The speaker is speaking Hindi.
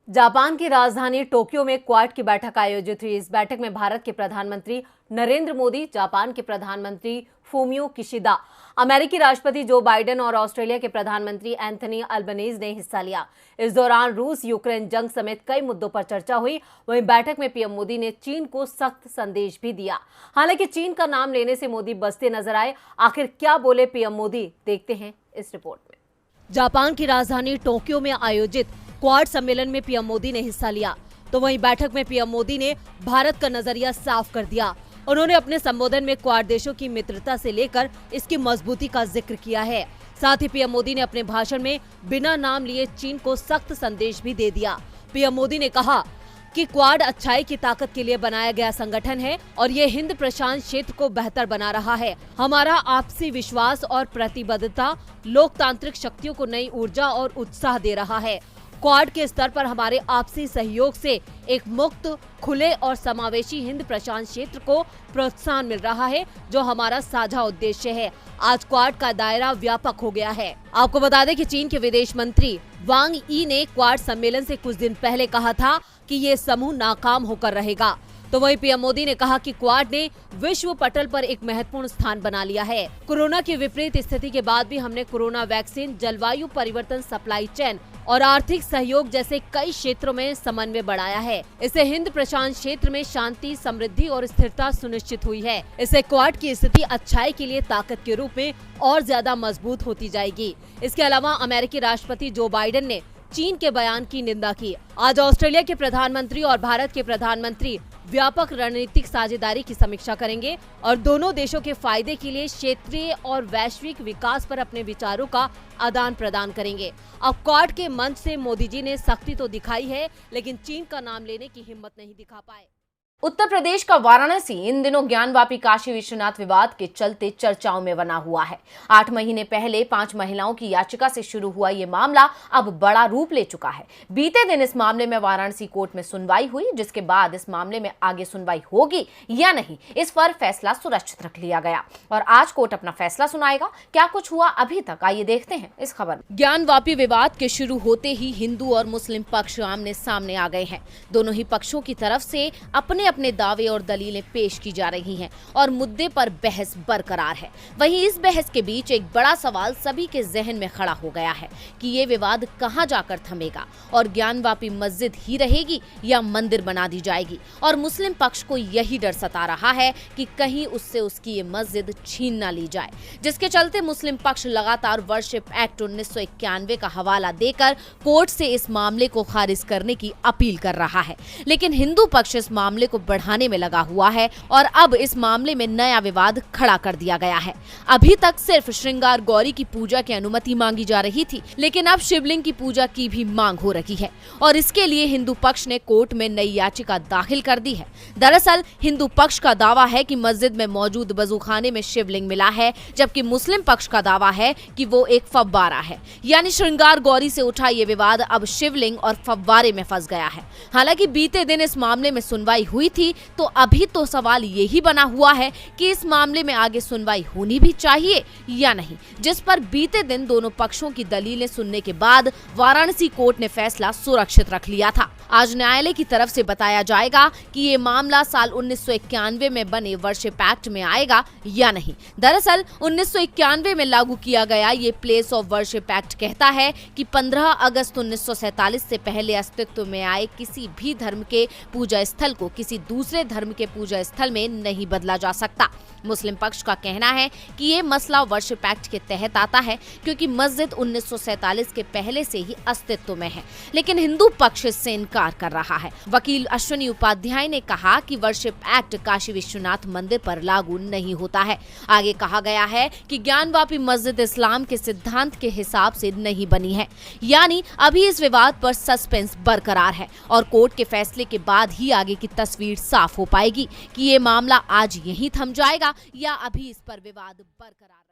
जापान की राजधानी टोक्यो में क्वाड की बैठक आयोजित हुई। इस बैठक में भारत के प्रधानमंत्री नरेंद्र मोदी, जापान के प्रधानमंत्री फूमियो किशिदा, अमेरिकी राष्ट्रपति जो बाइडेन और ऑस्ट्रेलिया के प्रधानमंत्री एंथनी अल्बनीज ने हिस्सा लिया। इस दौरान रूस यूक्रेन जंग समेत कई मुद्दों पर चर्चा हुई। वहीं बैठक में पीएम मोदी ने चीन को सख्त संदेश भी दिया। हालांकि चीन का नाम लेने से मोदी बचते नजर आए। आखिर क्या बोले पीएम मोदी, देखते हैं इस रिपोर्ट में। जापान की राजधानी टोक्यो में आयोजित क्वाड सम्मेलन में पीएम मोदी ने हिस्सा लिया, तो वहीं बैठक में पीएम मोदी ने भारत का नजरिया साफ कर दिया। उन्होंने अपने संबोधन में क्वाड देशों की मित्रता से लेकर इसकी मजबूती का जिक्र किया है। साथ ही पीएम मोदी ने अपने भाषण में बिना नाम लिए चीन को सख्त संदेश भी दे दिया। पीएम मोदी ने कहा कि क्वाड अच्छाई की ताकत के लिए बनाया गया संगठन है और ये हिंद प्रशांत क्षेत्र को बेहतर बना रहा है। हमारा आपसी विश्वास और प्रतिबद्धता लोकतांत्रिक शक्तियों को नई ऊर्जा और उत्साह दे रहा है। क्वाड के स्तर पर हमारे आपसी सहयोग से एक मुक्त, खुले और समावेशी हिंद प्रशांत क्षेत्र को प्रोत्साहन मिल रहा है, जो हमारा साझा उद्देश्य है। आज क्वाड का दायरा व्यापक हो गया है। आपको बता दें कि चीन के विदेश मंत्री वांग यी ने क्वाड सम्मेलन से कुछ दिन पहले कहा था कि ये समूह नाकाम होकर रहेगा। तो वहीं पीएम मोदी ने कहा कि क्वाड ने विश्व पटल पर एक महत्वपूर्ण स्थान बना लिया है। कोरोना की विपरीत स्थिति के बाद भी हमने कोरोना वैक्सीन, जलवायु परिवर्तन, सप्लाई चेन और आर्थिक सहयोग जैसे कई क्षेत्रों में समन्वय बढ़ाया है। इससे हिंद प्रशांत क्षेत्र में शांति, समृद्धि और स्थिरता सुनिश्चित हुई है। इससे क्वाड की स्थिति अच्छाई के लिए ताकत के रूप में और ज्यादा मजबूत होती जाएगी। इसके अलावा अमेरिकी राष्ट्रपति जो बाइडेन ने चीन के बयान की निंदा की। आज ऑस्ट्रेलिया के प्रधानमंत्री और भारत के प्रधानमंत्री व्यापक रणनीतिक साझेदारी की समीक्षा करेंगे और दोनों देशों के फायदे के लिए क्षेत्रीय और वैश्विक विकास पर अपने विचारों का आदान प्रदान करेंगे। अब क्वाड के मंच से मोदी जी ने सख्ती तो दिखाई है, लेकिन चीन का नाम लेने की हिम्मत नहीं दिखा पाए। उत्तर प्रदेश का वाराणसी इन दिनों ज्ञानवापी काशी विश्वनाथ विवाद के चलते चर्चाओं में बना हुआ है। 8 महीने पहले 5 महिलाओं की याचिका से शुरू हुआ ये मामला अब बड़ा रूप ले चुका है। बीते दिन इस मामले में वाराणसी कोर्ट में सुनवाई हुई, जिसके बाद इस मामले में आगे सुनवाई होगी या नहीं, इस पर फैसला सुरक्षित रख लिया गया और आज कोर्ट अपना फैसला सुनाएगा। क्या कुछ हुआ अभी तक, आइए देखते हैं इस खबर में। ज्ञानवापी विवाद के शुरू होते ही हिंदू और मुस्लिम पक्ष आमने सामने आ गए हैं। दोनों ही पक्षों की तरफ से अपने दावे और दलीलें पेश की जा रही हैं और मुद्दे पर बहस बरकरार है। वहीं इस बहस के बीच एक बड़ा सवाल सभी के जहन में खड़ा हो गया है कि ये विवाद कहां जाकर थमेगा और ज्ञानवापी मस्जिद ही रहेगी या मंदिर बना दी जाएगी। और मुस्लिम पक्ष को यही डर सता रहा है कि कहीं उससे उसकी ये मस्जिद छीन ना ली जाए, जिसके चलते मुस्लिम पक्ष लगातार वर्शिप एक्ट 1991 का हवाला देकर कोर्ट से इस मामले को खारिज करने की अपील कर रहा है। लेकिन हिंदू पक्ष इस मामले को बढ़ाने में लगा हुआ है और अब इस मामले में नया विवाद खड़ा कर दिया गया है। अभी तक सिर्फ श्रृंगार गौरी की पूजा की अनुमति मांगी जा रही थी, लेकिन अब शिवलिंग की पूजा की भी मांग हो रही है और इसके लिए हिंदू पक्ष ने कोर्ट में नई याचिका दाखिल कर दी है। दरअसल हिंदू पक्ष का दावा है कि मस्जिद में मौजूद वजूखाने में शिवलिंग मिला है, जबकि मुस्लिम पक्ष का दावा है कि वो एक फव्वारा है। यानी श्रृंगार गौरी से उठा ये विवाद अब शिवलिंग और फव्वारे में फंस गया है। हालांकि बीते दिन इस मामले में सुनवाई हुई थी, तो अभी तो सवाल यही बना हुआ है कि इस मामले में आगे सुनवाई होनी भी चाहिए या नहीं, जिस पर बीते दिन दोनों पक्षों की दलीलें सुनने के बाद वाराणसी कोर्ट ने फैसला सुरक्षित रख लिया था। आज न्यायालय की तरफ से बताया जाएगा कि ये मामला साल 1991 में बने वर्शिप एक्ट में आएगा या नहीं। दरअसल 1991 में लागू किया गया ये प्लेस ऑफ वर्शिप एक्ट कहता है कि 15 अगस्त 1947 से पहले अस्तित्व में आए किसी भी धर्म के पूजा स्थल को किसी दूसरे धर्म के पूजा स्थल में नहीं बदला जा सकता। मुस्लिम पक्ष का कहना है कि ये मसला वर्शिप एक्ट के तहत आता है क्योंकि मस्जिद 1947 के पहले से ही अस्तित्व में है, लेकिन हिंदू पक्ष इससे इनकार कर रहा है। वकील अश्विनी उपाध्याय ने कहा कि वर्शिप एक्ट काशी विश्वनाथ मंदिर पर लागू नहीं होता है। आगे कहा गया है कि ज्ञानवापी मस्जिद इस्लाम के सिद्धांत के हिसाब से नहीं बनी है। यानी अभी इस विवाद पर सस्पेंस बरकरार है और कोर्ट के फैसले के बाद ही आगे की तस्वीर साफ हो पाएगी कि ये मामला आज यहीं थम जाएगा या अभी इस पर विवाद बरकरार